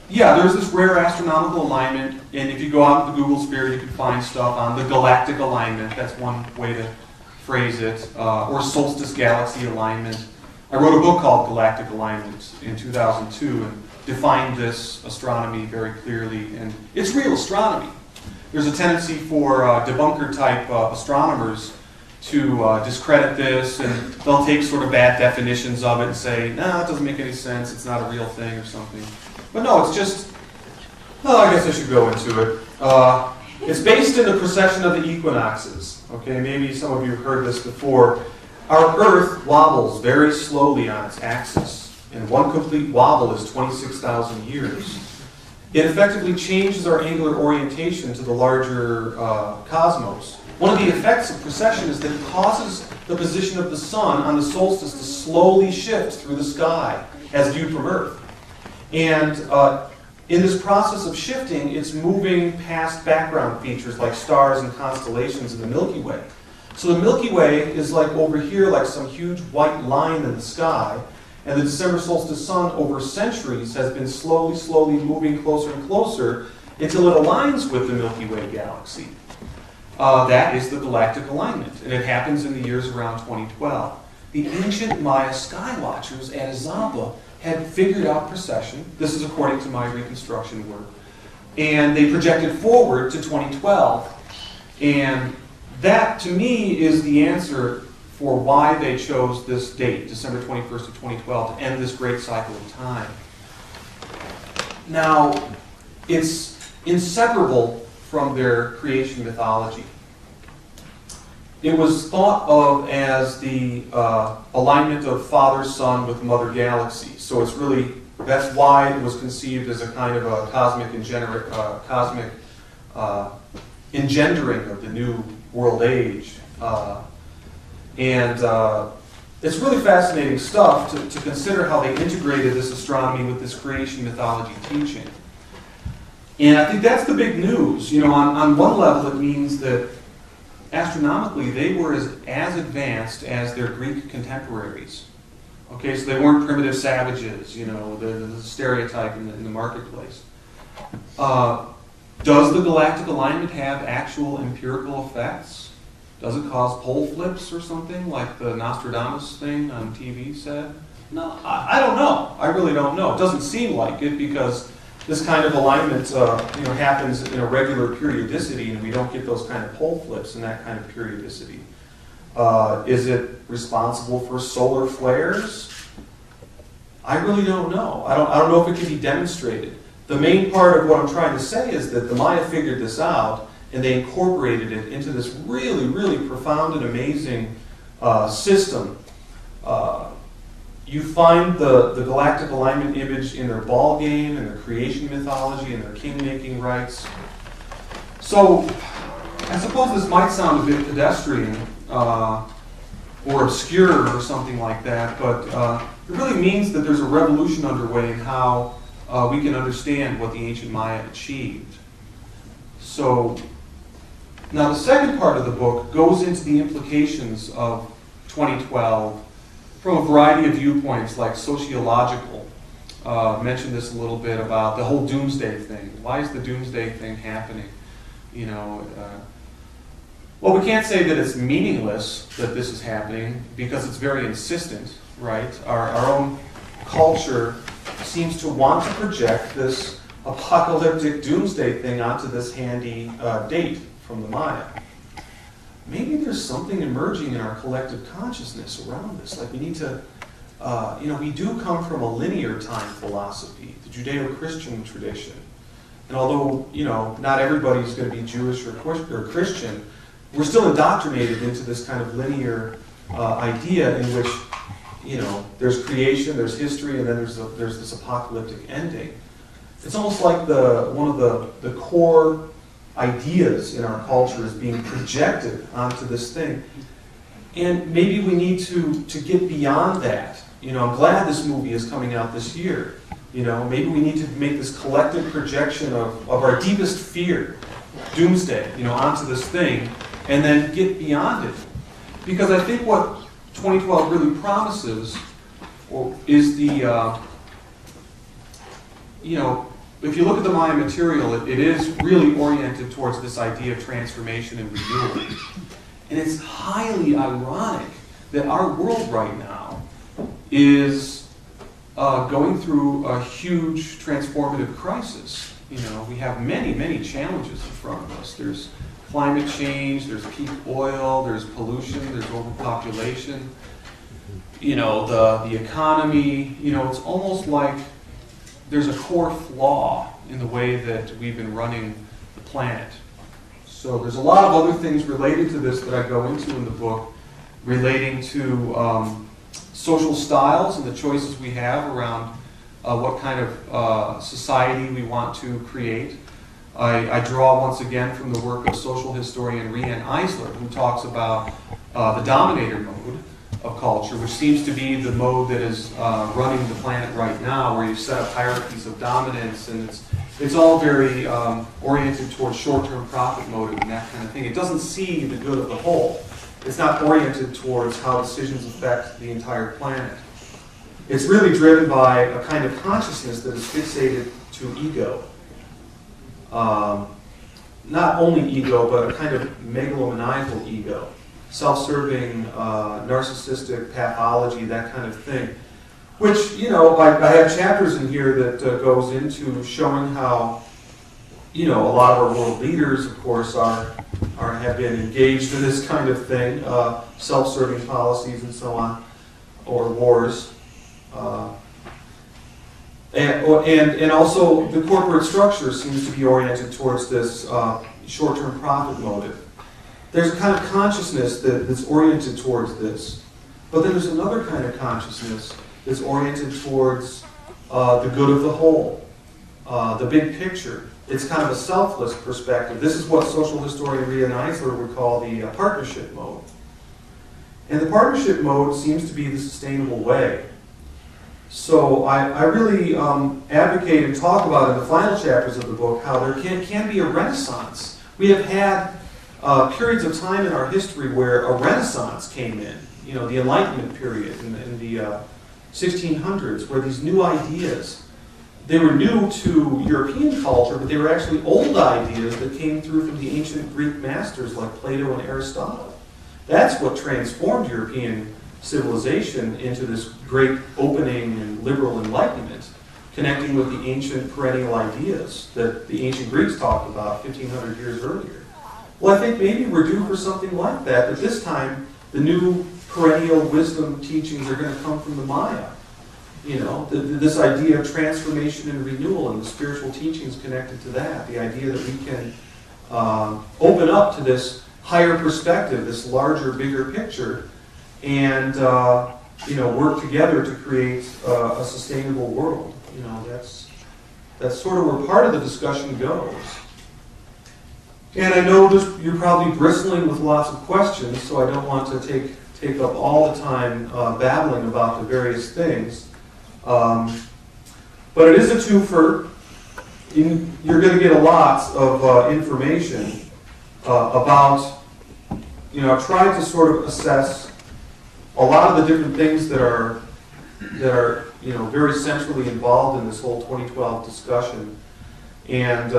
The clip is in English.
yeah, there's this rare astronomical alignment, and if you go out into the Google sphere, you can find stuff on the galactic alignment. That's one way to phrase it, or solstice galaxy alignment. I wrote a book called Galactic Alignment in 2002 and defined this astronomy very clearly, and it's real astronomy. There's a tendency for debunker-type astronomers to discredit this, and they'll take sort of bad definitions of it and say, no, it doesn't make any sense, it's not a real thing or something. But no, it's just, well, I guess I should go into it. It's based in the precession of the equinoxes. Okay, maybe some of you have heard this before. Our Earth wobbles very slowly on its axis, and one complete wobble is 26,000 years. It effectively changes our angular orientation to the larger cosmos. One of the effects of precession is that it causes the position of the sun on the solstice to slowly shift through the sky as viewed from Earth. And in this process of shifting, it's moving past background features like stars and constellations in the Milky Way. So the Milky Way is like over here, like some huge white line in the sky, and the December solstice sun over centuries has been slowly moving closer and closer until it aligns with the Milky Way galaxy. That is the galactic alignment, and it happens in the years around 2012. The ancient Maya sky watchers at Azapa had figured out precession. This is according to my reconstruction work. And they projected forward to 2012. And that, to me, is the answer for why they chose this date, December 21st of 2012, to end this great cycle of time. Now, it's inseparable from their creation mythology. It was thought of as the alignment of Father-Son with Mother Galaxy. So it's really, that's why it was conceived as a kind of a cosmic engendering of the new world age. And it's really fascinating stuff to consider how they integrated this astronomy with this creation mythology teaching. And I think that's the big news. You know, on one level, it means that astronomically they were as advanced as their Greek contemporaries. Okay, so they weren't primitive savages, you know, the stereotype in the marketplace. Does the galactic alignment have actual empirical effects? Does it cause pole flips or something like the Nostradamus thing on TV said? No, I don't know. I really don't know. It doesn't seem like it because this kind of alignment happens in a regular periodicity, and we don't get those kind of pole flips in that kind of periodicity. Is it responsible for solar flares? I really don't know. I don't know if it can be demonstrated. The main part of what I'm trying to say is that the Maya figured this out, and they incorporated it into this really, really profound and amazing system. You find the galactic alignment image in their ball game, in their creation mythology, in their king-making rites. So, I suppose this might sound a bit pedestrian or obscure or something like that, but it really means that there's a revolution underway in how we can understand what the ancient Maya achieved. So, now the second part of the book goes into the implications of 2012 from a variety of viewpoints, like sociological. Mentioned this a little bit about the whole doomsday thing. Why is the doomsday thing happening? You know, well, we can't say that it's meaningless that this is happening because it's very insistent, right? Our own culture seems to want to project this apocalyptic doomsday thing onto this handy date from the Maya. Maybe there's something emerging in our collective consciousness around this. Like we need to, we do come from a linear time philosophy, the Judeo-Christian tradition. And although, not everybody's going to be Jewish or Christian, we're still indoctrinated into this kind of linear idea in which, there's creation, there's history, and then there's this apocalyptic ending. It's almost like one of the core ideas in our culture is being projected onto this thing. And maybe we need to get beyond that. I'm glad this movie is coming out this year. Maybe we need to make this collective projection of our deepest fear, doomsday, onto this thing, and then get beyond it. Because I think what 2012 really promises is if you look at the Maya material, it is really oriented towards this idea of transformation and renewal. And it's highly ironic that our world right now is going through a huge transformative crisis. You know, we have many, many challenges in front of us. There's climate change, there's peak oil, there's pollution, there's overpopulation. You know, the economy, you know, it's almost like there's a core flaw in the way that we've been running the planet. So there's a lot of other things related to this that I go into in the book, relating to social styles and the choices we have around what kind of society we want to create. I draw once again from the work of social historian Riane Eisler, who talks about the dominator mode of culture, which seems to be the mode that is running the planet right now, where you set up hierarchies of dominance, and it's all very oriented towards short-term profit motive and that kind of thing. It doesn't see the good of the whole. It's not oriented towards how decisions affect the entire planet. It's really driven by a kind of consciousness that is fixated to ego. Not only ego, but a kind of megalomaniacal ego. Self-serving, narcissistic pathology, that kind of thing. Which, you know, I have chapters in here that goes into showing how, you know, a lot of our world leaders, of course, have been engaged in this kind of thing, self-serving policies and so on, or wars. And also the corporate structure seems to be oriented towards this short-term profit motive. There's a kind of consciousness that's oriented towards this. But then there's another kind of consciousness that's oriented towards the good of the whole, the big picture. It's kind of a selfless perspective. This is what social historian Riane Eisler would call the partnership mode. And the partnership mode seems to be the sustainable way. So I really advocate and talk about in the final chapters of the book how there can be a renaissance. We have had periods of time in our history where a renaissance came in, you know, the Enlightenment period in the 1600s, where these new ideas, they were new to European culture, but they were actually old ideas that came through from the ancient Greek masters like Plato and Aristotle. That's what transformed European civilization into this great opening and liberal enlightenment, connecting with the ancient perennial ideas that the ancient Greeks talked about 1,500 years earlier. Well, I think maybe we're due for something like that, but this time the new perennial wisdom teachings are going to come from the Maya. You know, this idea of transformation and renewal and the spiritual teachings connected to that, the idea that we can open up to this higher perspective, this larger, bigger picture, and you know, work together to create a sustainable world. You know, that's sort of where part of the discussion goes. And I know you're probably bristling with lots of questions, so I don't want to take up all the time babbling about the various things. But it is a twofer. You're going to get a lot of information about, you know, I've tried to sort of assess a lot of the different things that are you know, very centrally involved in this whole 2012 discussion. And